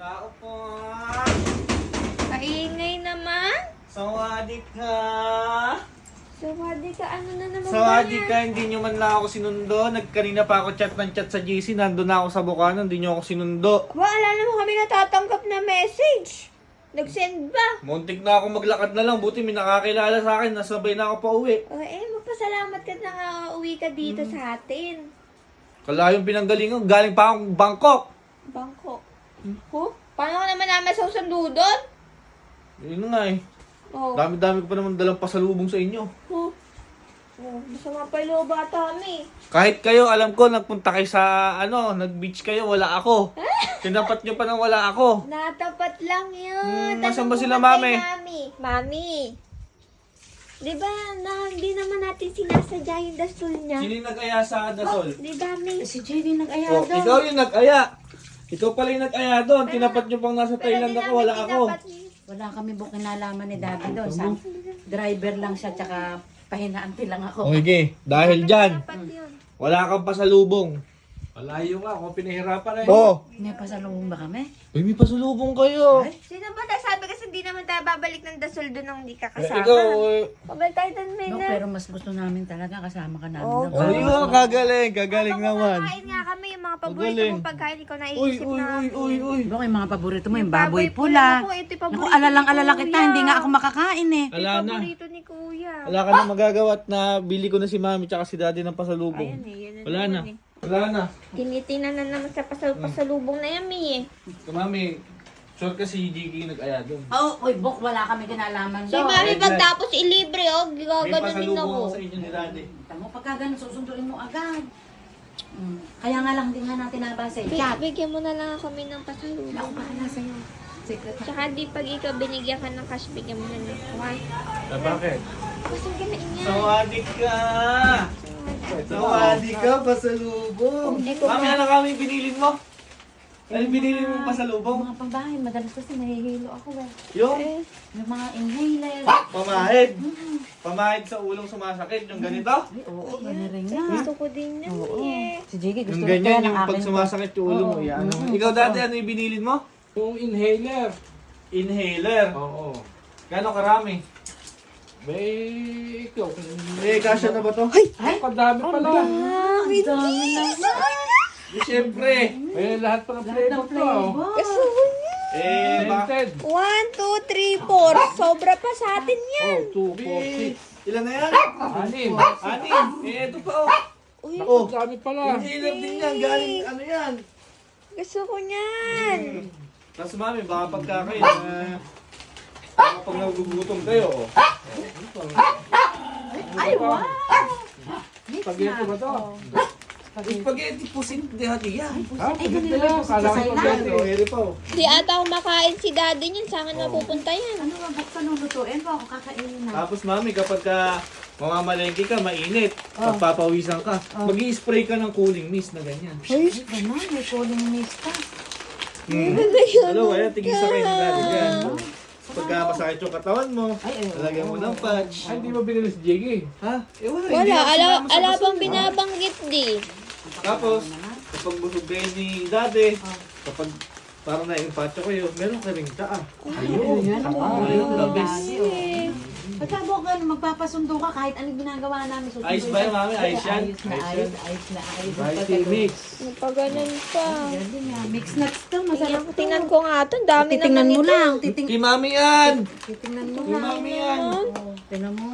Tao po. Kaingay naman. Sawadee ka. Sawadee ka, ano na naman Sawadee ba ka, hindi nyo man lang ako sinundo. Kanina pa ako chat ng chat sa GC. Nandun na ako sa Bukana, hindi nyo ako sinundo. Ba, alala mo kami natatanggap na message. Nag-send ba? Muntik na ako maglakad na lang. Buti may nakakilala sa akin. Nasabay na ako pa uwi. Magpasalamat ka na uwi ka dito sa atin. Kalayong pinanggalingan. Galing pa akong Bangkok. Bangkok. Paano ka naman namin sa susundo doon? Yun nga eh. Oh. Dami-dami ko pa naman dalang pasalubong sa inyo. Masama pa yung loob ata kami. Kahit kayo, alam ko, nagpunta kayo sa, nag-beach kayo, wala ako. Tinapat nyo pa nang wala ako. Natapat lang yun. Nasaan ba Tanong sila, mo mami? kay Mami. Di ba, hindi naman natin sinasadya yung dasol niya? Sino yung nag-aya sa Dasol? Di dami. Si JD nag-aya Oh, daw. ikaw yung nag-aya. Ikaw pala yung nag-aya doon. Tinapat nyo pang nasa Thailand ako, wala ako. Wala kami buk kinalaman ni Daddy doon. Sa driver lang siya, tsaka pahinaan lang ako. Okay, dahil dyan, Dapat yun. wala kang pasalubong. Malayo nga, ako pinahirapan eh. Oh, May pasalubong ba kami? may pasalubong kayo. Sino ba nasabi kasi hindi naman tayo babalik ng dasol doon nung hindi ka Eh, kasama? ikaw, Pabalik tayo doon, No, Mena. pero mas gusto namin talaga kasama ka namin. Oh, na oh, para yun, mas- gagaling naman. Kumakain nga kami yung mga paborito Magaling. mong pagkain. Ikaw Uy, naiisip uy, na. uy. Diba yung mga paborito mo, yung Baboy baboy pula. pula. Naku, ito yung paborito Naku, alalang-alala ni kita, Kuya. hindi nga ako makakain eh. Ito Wala yung na. paborito ni Kuya. Wala ka na magagawa at nabili ko na si Mami tsaka si Daddy ng pasalubong. Ayan eh, yan Wala na. naman eh. Wala na. Tinitingnan na naman sa pasalubong na yan, Mi eh. Mami, sure ka si Jiggy nag-aya doon. Oh, uy, Bok, wala kami kinalaman Si doon. Mami pagtapos ilibre, May gaganunin pasalubong ako. ako sa inyo ni Daddy. Tamo, pagka ganun, susunduin mo agad. Kaya nga lang, hindi nga natin nabasa eh. Chat. Bigyan mo na lang kami ng Ako pasalubong. bahala sa'yo. Secret. Tsaka di pag ikaw binigyan ka ng cash, bigyan mo na ng one. Bakit? Pasang ka na inyan. Sawadee ka! Sawadee ka, pasalubong! Mami, ano kami binilin mo? Ano binilin mo pasalubong? Mga pambahay, madalas kasi nahihilo ako eh. Yung Yung mga inhaler. pamahid. Pamahid sa ulong sumasakit, yung ganito. Ay, oo, rin nga. Gusto ko din yan eh. Si Jiggy gusto Yung rin ganyan, kaya ng yung pag akin. sumasakit yung ulo mo, Oo. yan. Ikaw dati, ano yung binilin mo? Yung inhaler. Inhaler. Oo. Gano'ng karami? May ikaw. Kasya na ba to? Ay, kadami pala. Ang dami na. Siyempre. May lahat pa ng Lahat flavor ng to. flavor. Gusto ko niya. Baka... Scented. 1, 2, 3, 4. Sobra pa sa atin yan. Oh, 2, 4, 6. Ilan na yan? 6. Anim. Ito pa oh. Uy, Oh, Ang dami pala. inhaler din yan. Galing, ano yan? gusto ko niyan. Tapos mami, baka pagka kayo, kapag nagugutom kayo, oh. Ay, wow! Mix Spaghetti na. ba to? Spaghetti pusin, di hati yan. Ha? Ay, Ganito ganun lang. lang. Kala ko Sa spaghetti. Oh, eri pa oh. Di ata kumakain si daddy niyan. Saan ka napupunta yan? Ano ba, Bok, panulutuin ba ako kakainin na? Tapos mami, kapag mamamalengke ka, mainit, pagpapawisan ka, mag-i-spray ka ng cooling mist na ganyan. Ay, ganun, may cooling mist ka. Dalawa, yan, tigil sa kayo ng daddy yan. Pagka masakit yung katawan mo, Ay, lalagyan mo ng patch. Ay, hindi mo binili si Jiggy. Ha? Wala. hindi Wala, ako sumama sa ala Dasol. bang binabanggit di. Tapos, kapag busog kayo ni daddy, kapag parang na-impatcho kayo, meron ka ring taa. Ayun, yan ang Ayun, the best. Pagka Bok, magpapasundo ka kahit anong ginagawa namin. susunduin Ayos ba yan, ka. mami? Ayos yan? Ayos na, Ayos ayos, yan? ayos na, ayos. Variety mix. Nagpaganon pa. Yan din yan. Mix nuts to, masarap to. Tingnan ko nga ito. Dami Titingnan naman mo ito. lang. Kay mami yan! Titingnan mo Kay lang. mami yan! Oh, tingnan mo.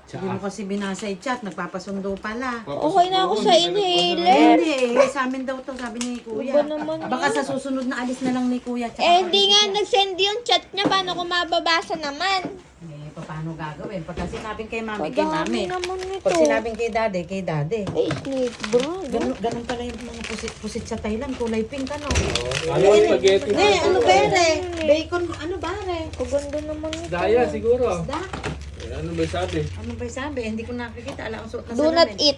Hindi mo kasi binasa yung chat, nagpapasundo pala. Okay na ako sa Eh, inhaler. hindi eh. Sa amin daw to, sabi ni Kuya. Ba naman Baka sa susunod na alis na lang ni Kuya. Tsaka hindi nga nag-send yung chat niya. Paano ko mababasa naman? Eh, paano gagawin? Pagka sinabing kay Mami, kay Pagdami Mami. naman nito. Pag sinabing kay Daddy, kay Daddy. Ay, snake bro. Ganun pala yung mga pusit sa Thailand, kulay pink ano. Ano yung spaghetti? Ne, ano ba yan eh? Bacon, ano ba re? Paganda naman nito. Daya siguro. Isda? Ano ba sabi? Ano ba yung sabi? Hindi ko nakikita. Alam ko suot na Do not salamin. eat.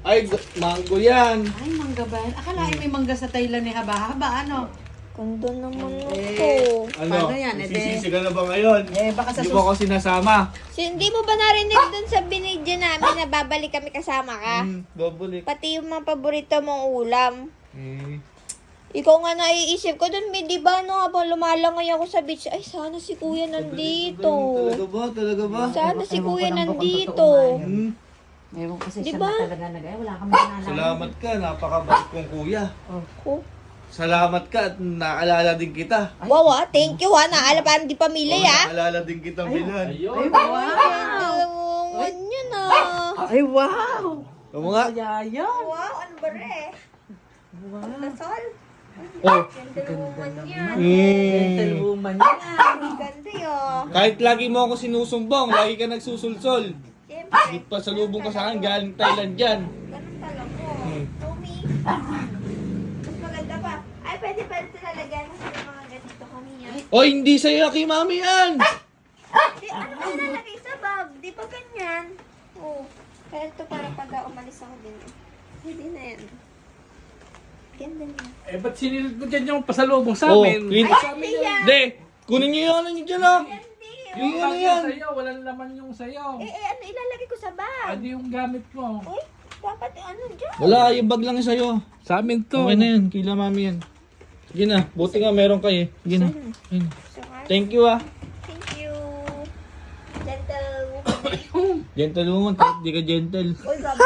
Ay, mango yan! Ay, mangga ba yan? Akala may mangga sa Thailand eh. Haba-haba, ano? Ganda naman nito. Ano? Paano yan? Sisisi ka na ba ngayon? Eh, baka sa Hindi mo ako sinasama. Hindi mo ba narinig dun sa binidyo namin na babalik kami kasama ka? Babulik. Pati yung mga paborito mong ulam. Ikaw nga naiisip ko dun, may di ba, no, habang lumalangay ako sa beach, ay, sana si kuya nandito. Talaga ba? Talaga ba? Sana si Ewan ko kuya lang kung nandito. totoo nga yun. Hmm. Ewan kasi siya Diba? na talaga nagaya. Wala kami nalalaman. Salamat ka, napakabait kong kuya. Oh. Salamat ka at naalala din kita. Wow, thank you, ha. Naalapan di pamilya, ha. Naalala din kitang bilan. Ayun. Dalawan yun, ah. Ay, wow! Kamu nga? Yaya! Wow, ano ba rin? Wow! Nasol? Oh. Gentlewoman yan. Gentlewoman yan. Ang ganda yun. Kahit lagi mo ako sinusumbong, lagi ka nagsusulsol. Siyempre. Pasalubong ka sa akin, galing Thailand dyan. Ganun talaga po. Tommy. Mas maganda pa. Ay, pwede lalagyan kasi ng mga ganito kami yan. Oy, hindi sa'yo kay mami yan! Di, ano ba nilalagay sa bag? Di ba ganyan? Oo. Kaya ito para pag umalis ako din. Hindi na yan. Ganda niya. Eh, ba't sinilid mo dyan yung pasalubong sa Oh, amin? Queen. Ay, hindi yan. De, kunin niyo yung ano niyo dyan ah. Hindi. Yung Ano bag yan? yung sa'yo, walang laman yung sa'yo. Ano ilalagay ko sa bag? Ano yung gamit mo? Uy, dapat ano dyan? Wala, yung bag lang sa'yo. Sa amin to. Okay na yan, kila mami yan. Sige na, buti nga meron kayo. Sige na. Ayun. So, Thank you ah. thank you. Gentlewoman. Gentlewoman, kahit di ka gentle. Uy, grabe.